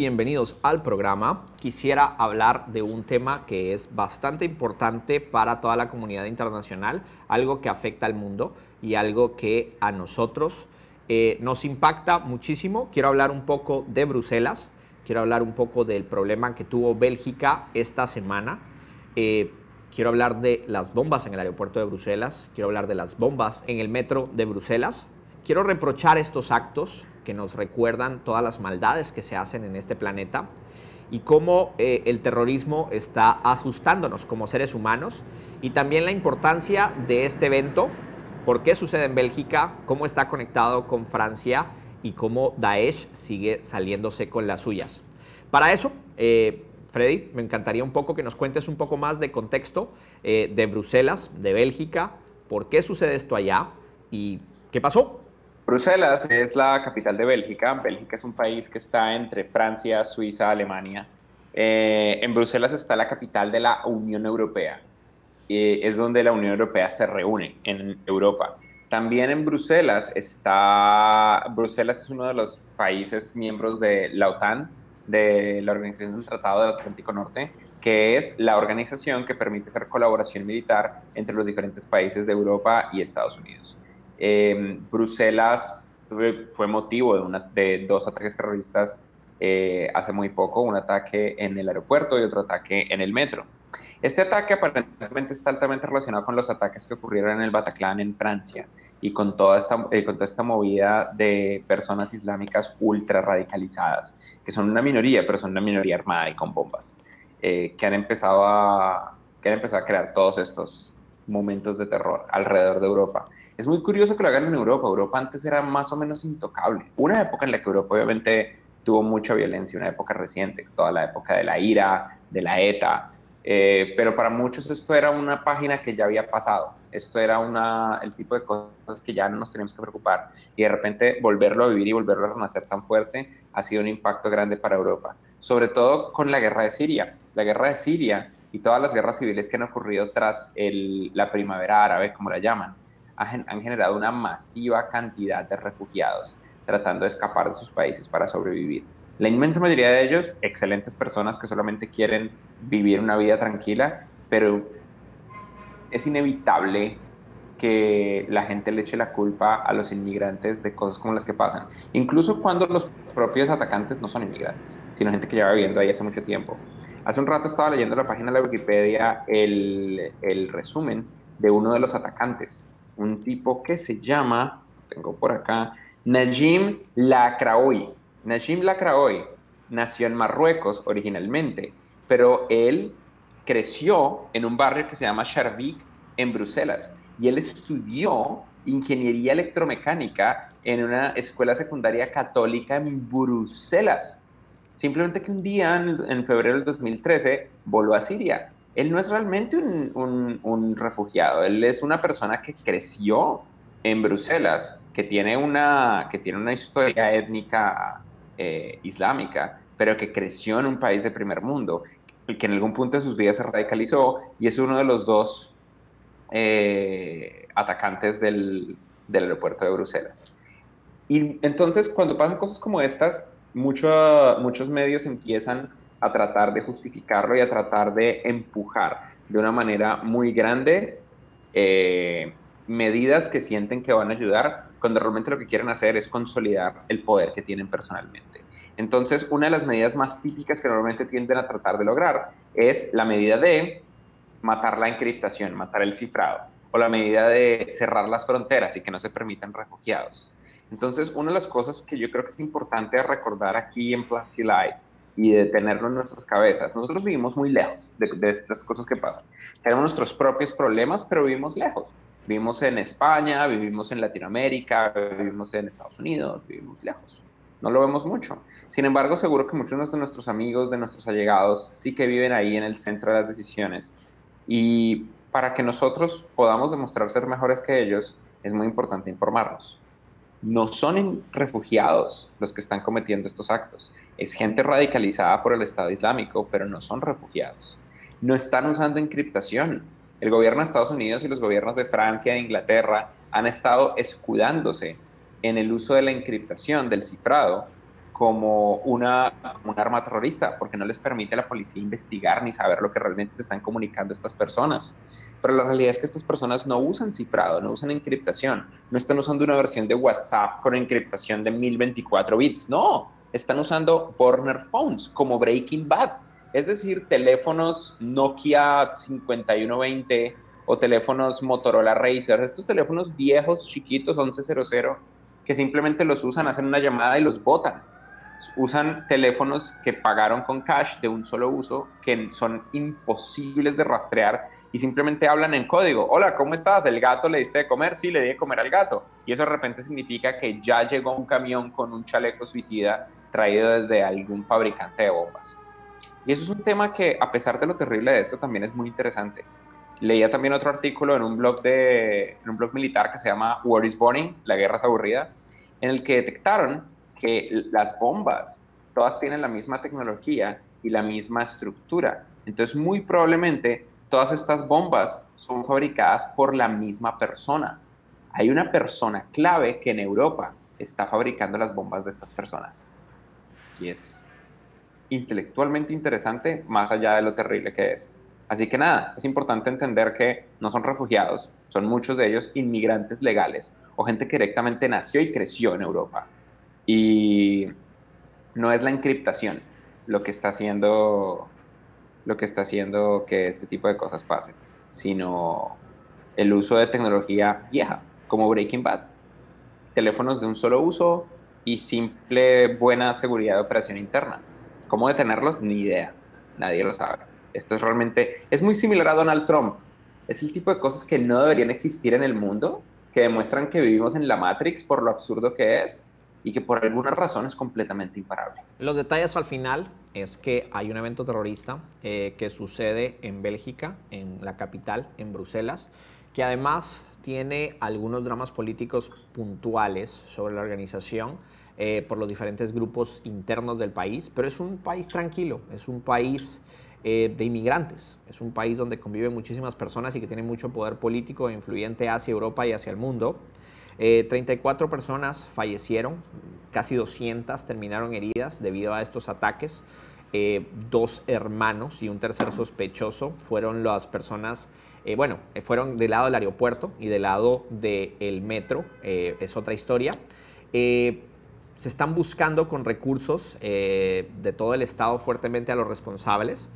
bienvenidos al programa. Quisiera hablar de un tema que es bastante importante para toda la comunidad internacional, algo que afecta al mundo y algo que a nosotros nos impacta muchísimo. Quiero hablar un poco de Bruselas, quiero hablar un poco del problema que tuvo Bélgica esta semana. Quiero hablar de las bombas en el aeropuerto de Bruselas, quiero hablar de las bombas en el metro de Bruselas. Quiero reprochar estos actos que nos recuerdan todas las maldades que se hacen en este planeta y cómo el terrorismo está asustándonos como seres humanos, y también la importancia de este evento, por qué sucede en Bélgica, cómo está conectado con Francia y cómo Daesh sigue saliéndose con las suyas. Para eso, Freddy, me encantaría un poco que nos cuentes un poco más de contexto de Bruselas, de Bélgica, por qué sucede esto allá y qué pasó. Bruselas es la capital de Bélgica. Bélgica es un país que está entre Francia, Suiza, Alemania. En Bruselas está la capital de la Unión Europea. Es donde la Unión Europea se reúne en Europa. También en Bruselas Bruselas es uno de los países miembros de la OTAN, de la Organización del Tratado del Atlántico Norte, que es la organización que permite hacer colaboración militar entre los diferentes países de Europa y Estados Unidos. Bruselas fue motivo de dos ataques terroristas hace muy poco, un ataque en el aeropuerto y otro ataque en el metro. Este ataque aparentemente está altamente relacionado con los ataques que ocurrieron en el Bataclan en Francia y con toda esta movida de personas islámicas ultra radicalizadas, que son una minoría, pero son una minoría armada y con bombas, que han empezado a crear todos estos momentos de terror alrededor de Europa. Es muy curioso que lo hagan en Europa. Europa antes era más o menos intocable. Una época en la que Europa obviamente tuvo mucha violencia, una época reciente, toda la época de la IRA, de la ETA, pero para muchos esto era una página que ya había pasado. Esto era el tipo de cosas que ya no nos teníamos que preocupar. Y de repente volverlo a vivir y volverlo a renacer tan fuerte ha sido un impacto grande para Europa. Sobre todo con la guerra de Siria. La guerra de Siria y todas las guerras civiles que han ocurrido tras la primavera árabe, como la llaman, han generado una masiva cantidad de refugiados tratando de escapar de sus países para sobrevivir. La inmensa mayoría de ellos, excelentes personas que solamente quieren vivir una vida tranquila, pero es inevitable que la gente le eche la culpa a los inmigrantes de cosas como las que pasan, incluso cuando los propios atacantes no son inmigrantes, sino gente que lleva viviendo ahí hace mucho tiempo. Hace un rato estaba leyendo en la página de la Wikipedia el resumen de uno de los atacantes, un tipo que se llama, tengo por acá, Najim Lakraoui. Najim Lakraoui nació en Marruecos originalmente, pero él creció en un barrio que se llama Schaerbeek en Bruselas, y él estudió ingeniería electromecánica en una escuela secundaria católica en Bruselas. Simplemente que un día, en febrero del 2013, voló a Siria. Él no es realmente un refugiado, él es una persona que creció en Bruselas, que tiene una historia étnica islámica, pero que creció en un país de primer mundo, que en algún punto de sus vidas se radicalizó y es uno de los dos atacantes del aeropuerto de Bruselas. Y entonces, cuando pasan cosas como estas, muchos medios empiezan a tratar de justificarlo y a tratar de empujar de una manera muy grande medidas que sienten que van a ayudar, cuando realmente lo que quieren hacer es consolidar el poder que tienen personalmente. Entonces, una de las medidas más típicas que normalmente tienden a tratar de lograr es la medida de matar la encriptación, matar el cifrado, o la medida de cerrar las fronteras y que no se permitan refugiados. Entonces, una de las cosas que yo creo que es importante recordar aquí en Platzi Live y de tenerlo en nuestras cabezas, nosotros vivimos muy lejos de estas cosas que pasan. Tenemos nuestros propios problemas, pero vivimos lejos. Vivimos en España, vivimos en Latinoamérica, vivimos en Estados Unidos, vivimos lejos. No lo vemos mucho. Sin embargo, seguro que muchos de nuestros amigos, de nuestros allegados, sí que viven ahí en el centro de las decisiones. Y para que nosotros podamos demostrar ser mejores que ellos, es muy importante informarnos. No son refugiados los que están cometiendo estos actos. Es gente radicalizada por el Estado Islámico, pero no son refugiados. No están usando encriptación. El gobierno de Estados Unidos y los gobiernos de Francia e Inglaterra han estado escudándose en el uso de la encriptación, del cifrado, como un arma terrorista, porque no les permite a la policía investigar ni saber lo que realmente se están comunicando estas personas. Pero la realidad es que estas personas no usan cifrado, no usan encriptación, no están usando una versión de WhatsApp con encriptación de 1024 bits, no, están usando burner phones como Breaking Bad, es decir, teléfonos Nokia 5120 o teléfonos Motorola Razr, estos teléfonos viejos, chiquitos, 1100, que simplemente los usan, hacen una llamada y los botan. Usan teléfonos que pagaron con cash de un solo uso, que son imposibles de rastrear y simplemente hablan en código. Hola, ¿cómo estás? ¿El gato le diste de comer? Sí, le di de comer al gato. Y eso de repente significa que ya llegó un camión con un chaleco suicida traído desde algún fabricante de bombas. Y eso es un tema que, a pesar de lo terrible de esto, también es muy interesante. Leía también otro artículo en un blog militar que se llama War is Boring, la guerra es aburrida, en el que detectaron que las bombas todas tienen la misma tecnología y la misma estructura. Entonces, muy probablemente todas estas bombas son fabricadas por la misma persona. Hay una persona clave que en Europa está fabricando las bombas de estas personas. Y es intelectualmente interesante, más allá de lo terrible que es. Así que nada, es importante entender que no son refugiados, son muchos de ellos inmigrantes legales o gente que directamente nació y creció en Europa. Y no es la encriptación lo que está haciendo, que este tipo de cosas pasen, sino el uso de tecnología vieja, como Breaking Bad. Teléfonos de un solo uso y simple buena seguridad de operación interna. ¿Cómo detenerlos? Ni idea. Nadie lo sabe. Esto es realmente, es muy similar a Donald Trump. Es el tipo de cosas que no deberían existir en el mundo, que demuestran que vivimos en la Matrix por lo absurdo que es y que por alguna razón es completamente imparable. Los detalles al final es que hay un evento terrorista que sucede en Bélgica, en la capital, en Bruselas, que además tiene algunos dramas políticos puntuales sobre la organización por los diferentes grupos internos del país, pero es un país tranquilo, es un país de inmigrantes, es un país donde conviven muchísimas personas y que tiene mucho poder político e influyente hacia Europa y hacia el mundo. 34 personas fallecieron, casi 200 terminaron heridas debido a estos ataques. 2 hermanos y un tercer sospechoso fueron las personas, fueron del lado del aeropuerto y del lado del metro, es otra historia. Se están buscando con recursos de todo el estado fuertemente a los responsables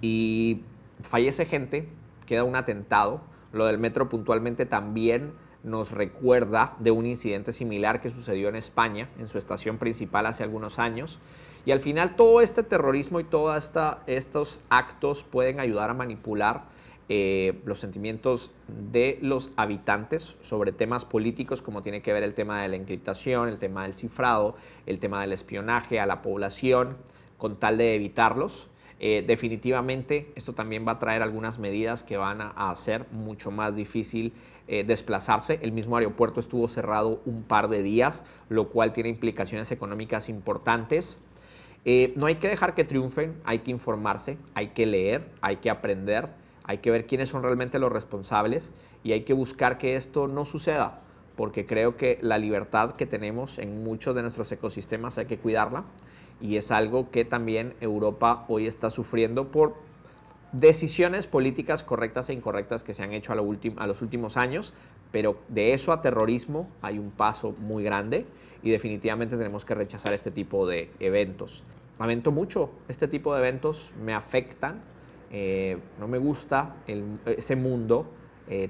y fallece gente, queda un atentado. Lo del metro puntualmente también nos recuerda de un incidente similar que sucedió en España, en su estación principal hace algunos años. Y al final todo este terrorismo y todos estos actos pueden ayudar a manipular los sentimientos de los habitantes sobre temas políticos, como tiene que ver el tema de la encriptación, el tema del cifrado, el tema del espionaje a la población, con tal de evitarlos. Definitivamente esto también va a traer algunas medidas que van a hacer mucho más difícil desplazarse. El mismo aeropuerto estuvo cerrado un par de días, lo cual tiene implicaciones económicas importantes. No hay que dejar que triunfen, hay que informarse, hay que leer, hay que aprender, hay que ver quiénes son realmente los responsables y hay que buscar que esto no suceda, porque creo que la libertad que tenemos en muchos de nuestros ecosistemas hay que cuidarla y es algo que también Europa hoy está sufriendo por decisiones políticas correctas e incorrectas que se han hecho a los últimos años, pero de eso a terrorismo hay un paso muy grande y definitivamente tenemos que rechazar este tipo de eventos. Lamento mucho, este tipo de eventos me afectan, no me gusta ese mundo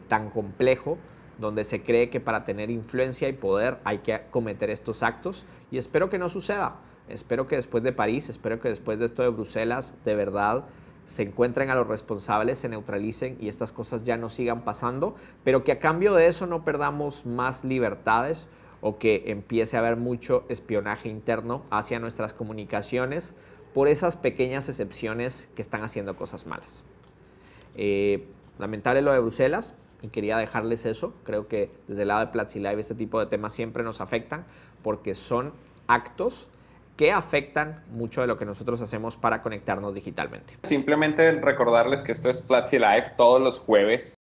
tan complejo donde se cree que para tener influencia y poder hay que cometer estos actos y espero que no suceda. Espero que después de París, espero que después de esto de Bruselas, de verdad se encuentren a los responsables, se neutralicen y estas cosas ya no sigan pasando, pero que a cambio de eso no perdamos más libertades o que empiece a haber mucho espionaje interno hacia nuestras comunicaciones por esas pequeñas excepciones que están haciendo cosas malas. Lamentable lo de Bruselas y quería dejarles eso. Creo que desde el lado de Platzi Live este tipo de temas siempre nos afectan porque son actos que afectan mucho de lo que nosotros hacemos para conectarnos digitalmente. Simplemente recordarles que esto es Platzi Live todos los jueves.